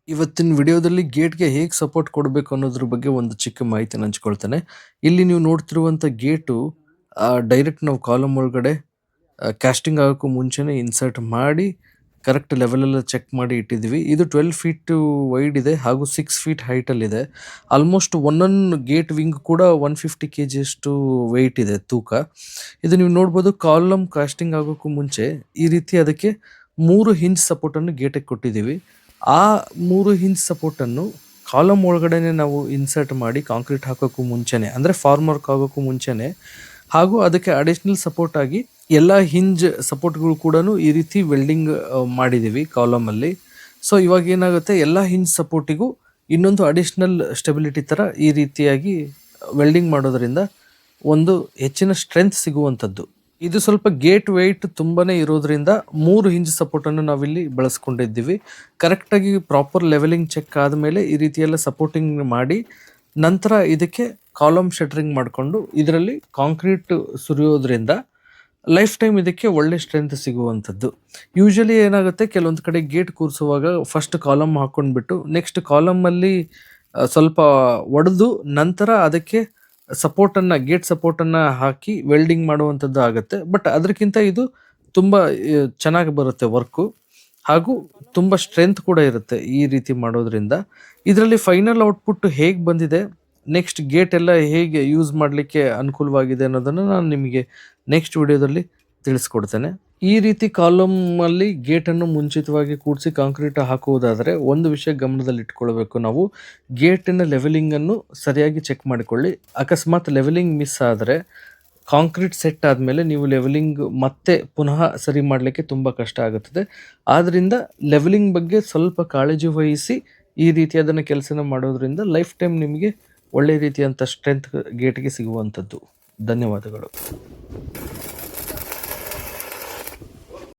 ಇವತ್ತಿನ ವಿಡಿಯೋದಲ್ಲಿ ಗೇಟ್‌ಗೆ ಹೇಗೆ ಸಪೋರ್ಟ್ ಕೊಡಬೇಕು ಅನ್ನೋದ್ರ ಬಗ್ಗೆ ಒಂದು ಚಿಕ್ಕ ಮಾಹಿತಿನ ಹಂಚ್ಕೊಳ್ತೇನೆ. ಇಲ್ಲಿ ನೀವು ನೋಡ್ತಿರುವಂಥ ಗೇಟು ಡೈರೆಕ್ಟ್ ನಾವು ಕಾಲಮ್ ಒಳಗಡೆ ಕ್ಯಾಸ್ಟಿಂಗ್ ಆಗೋಕ್ಕೂ ಮುಂಚೆನೇ ಇನ್ಸರ್ಟ್ ಮಾಡಿ ಕರೆಕ್ಟ್ ಲೆವೆಲೆಲ್ಲ ಚೆಕ್ ಮಾಡಿ ಇಟ್ಟಿದ್ದೀವಿ. ಇದು 12 ಫೀಟ್ ವೈಡ್ ಇದೆ ಹಾಗೂ 6 ಫೀಟ್ ಹೈಟಲ್ಲಿದೆ. ಆಲ್ಮೋಸ್ಟ್ ಒಂದೊಂದು ಗೇಟ್ ವಿಂಗ್ ಕೂಡ 150 ಕೆಜಿಯಷ್ಟು ವೆಯ್ಟ್ ಇದೆ ತೂಕ. ಇದು ನೀವು ನೋಡ್ಬೋದು ಕಾಲಮ್ ಕ್ಯಾಸ್ಟಿಂಗ್ ಆಗೋಕ್ಕೂ ಮುಂಚೆ ಈ ರೀತಿ ಅದಕ್ಕೆ 3 ಹಿಂಜ್ ಸಪೋರ್ಟನ್ನು ಗೇಟಿಗೆ ಕೊಟ್ಟಿದ್ದೀವಿ. ಆ 3 ಹಿಂಜ್ ಸಪೋರ್ಟನ್ನು ಕಾಲಮ್ ಒಳಗಡೆನೆ ನಾವು ಇನ್ಸರ್ಟ್ ಮಾಡಿ ಕಾಂಕ್ರೀಟ್ ಹಾಕೋಕ್ಕೂ ಮುಂಚೆನೆ ಅಂದರೆ ಫಾರ್ಮ್ ವರ್ಕ್ ಆಗೋಕ್ಕೂ ಮುಂಚೆನೆ ಹಾಗೂ ಅದಕ್ಕೆ ಅಡಿಷನಲ್ ಸಪೋರ್ಟ್ ಆಗಿ ಎಲ್ಲ ಹಿಂಜ್ ಸಪೋರ್ಟ್ಗಳು ಕೂಡ ಈ ರೀತಿ ವೆಲ್ಡಿಂಗ್ ಮಾಡಿದ್ದೀವಿ ಕಾಲಮಲ್ಲಿ. ಸೊ ಇವಾಗ ಏನಾಗುತ್ತೆ, ಎಲ್ಲ ಹಿಂಜ್ ಸಪೋರ್ಟಿಗೂ ಇನ್ನೊಂದು ಅಡಿಷನಲ್ ಸ್ಟೆಬಿಲಿಟಿ ಥರ ಈ ರೀತಿಯಾಗಿ ವೆಲ್ಡಿಂಗ್ ಮಾಡೋದ್ರಿಂದ ಒಂದು ಹೆಚ್ಚಿನ ಸ್ಟ್ರೆಂತ್ ಸಿಗುವಂಥದ್ದು. ಇದು ಸ್ವಲ್ಪ ಗೇಟ್ ವೆಯ್ಟ್ ತುಂಬಾನೇ ಇರೋದ್ರಿಂದ 3 ಹಿಂಜ್ ಸಪೋರ್ಟನ್ನು ನಾವಿಲ್ಲಿ ಬಳಸ್ಕೊಂಡಿದ್ದೀವಿ. ಕರೆಕ್ಟಾಗಿ ಪ್ರಾಪರ್ ಲೆವೆಲಿಂಗ್ ಚೆಕ್ ಆದಮೇಲೆ ಈ ರೀತಿಯೆಲ್ಲ ಸಪೋರ್ಟಿಂಗ್ ಮಾಡಿ ನಂತರ ಇದಕ್ಕೆ ಕಾಲಮ್ ಶಟರಿಂಗ್ ಮಾಡಿಕೊಂಡು ಇದರಲ್ಲಿ ಕಾಂಕ್ರೀಟ್ ಸುರಿಯೋದ್ರಿಂದ ಲೈಫ್ ಟೈಮ್ ಇದಕ್ಕೆ ಒಳ್ಳೆ ಸ್ಟ್ರೆಂತ್ ಸಿಗುವಂಥದ್ದು. ಯೂಶಲಿ ಏನಾಗುತ್ತೆ, ಕೆಲವೊಂದು ಕಡೆ ಗೇಟ್ ಕೂರಿಸುವಾಗ ಫಸ್ಟ್ ಕಾಲಮ್ ಹಾಕ್ಕೊಂಡ್ಬಿಟ್ಟು ನೆಕ್ಸ್ಟ್ ಕಾಲಮಲ್ಲಿ ಸ್ವಲ್ಪ ಒಡೆದು ನಂತರ ಅದಕ್ಕೆ ಗೇಟ್ ಸಪೋರ್ಟನ್ನು ಹಾಕಿ ವೆಲ್ಡಿಂಗ್ ಮಾಡುವಂಥದ್ದು ಆಗುತ್ತೆ. ಬಟ್ ಅದಕ್ಕಿಂತ ಇದು ತುಂಬ ಚೆನ್ನಾಗಿ ಬರುತ್ತೆ ವರ್ಕು ಹಾಗೂ ತುಂಬ ಸ್ಟ್ರೆಂತ್ ಕೂಡ ಇರುತ್ತೆ ಈ ರೀತಿ ಮಾಡೋದ್ರಿಂದ. ಇದರಲ್ಲಿ ಫೈನಲ್ ಔಟ್ಪುಟ್ ಹೇಗೆ ಬಂದಿದೆ, ನೆಕ್ಸ್ಟ್ ಗೇಟ್ ಎಲ್ಲ ಹೇಗೆ ಯೂಸ್ ಮಾಡಲಿಕ್ಕೆ ಅನುಕೂಲವಾಗಿದೆ ಅನ್ನೋದನ್ನು ನಾನು ನಿಮಗೆ ನೆಕ್ಸ್ಟ್ ವಿಡಿಯೋದಲ್ಲಿ ತಿಳಿಸ್ಕೊಡ್ತೇನೆ. ಈ ರೀತಿ ಕಾಲಮಲ್ಲಿ ಗೇಟನ್ನು ಮುಂಚಿತವಾಗಿ ಕೂಡಿಸಿ ಕಾಂಕ್ರೀಟ್ ಹಾಕುವುದಾದರೆ ಒಂದು ವಿಷಯ ಗಮನದಲ್ಲಿ ಇಟ್ಕೊಳ್ಬೇಕು, ನಾವು ಗೇಟಿನ ಲೆವೆಲಿಂಗನ್ನು ಸರಿಯಾಗಿ ಚೆಕ್ ಮಾಡಿಕೊಳ್ಳಿ. ಅಕಸ್ಮಾತ್ ಲೆವೆಲಿಂಗ್ ಮಿಸ್ ಆದರೆ ಕಾಂಕ್ರೀಟ್ ಸೆಟ್ ಆದಮೇಲೆ ನೀವು ಲೆವೆಲಿಂಗ್ ಮತ್ತೆ ಪುನಃ ಸರಿ ಮಾಡಲಿಕ್ಕೆ ತುಂಬ ಕಷ್ಟ ಆಗುತ್ತದೆ. ಆದ್ದರಿಂದ ಲೆವೆಲಿಂಗ್ ಬಗ್ಗೆ ಸ್ವಲ್ಪ ಕಾಳಜಿ ವಹಿಸಿ ಈ ರೀತಿಯಾದನ್ನು ಕೆಲಸನ ಮಾಡೋದ್ರಿಂದ ಲೈಫ್ ಟೈಮ್ ನಿಮಗೆ ಒಳ್ಳೆ ರೀತಿಯಂಥ ಸ್ಟ್ರೆಂತ್ ಗೇಟ್ಗೆ ಸಿಗುವಂಥದ್ದು. ಧನ್ಯವಾದಗಳು.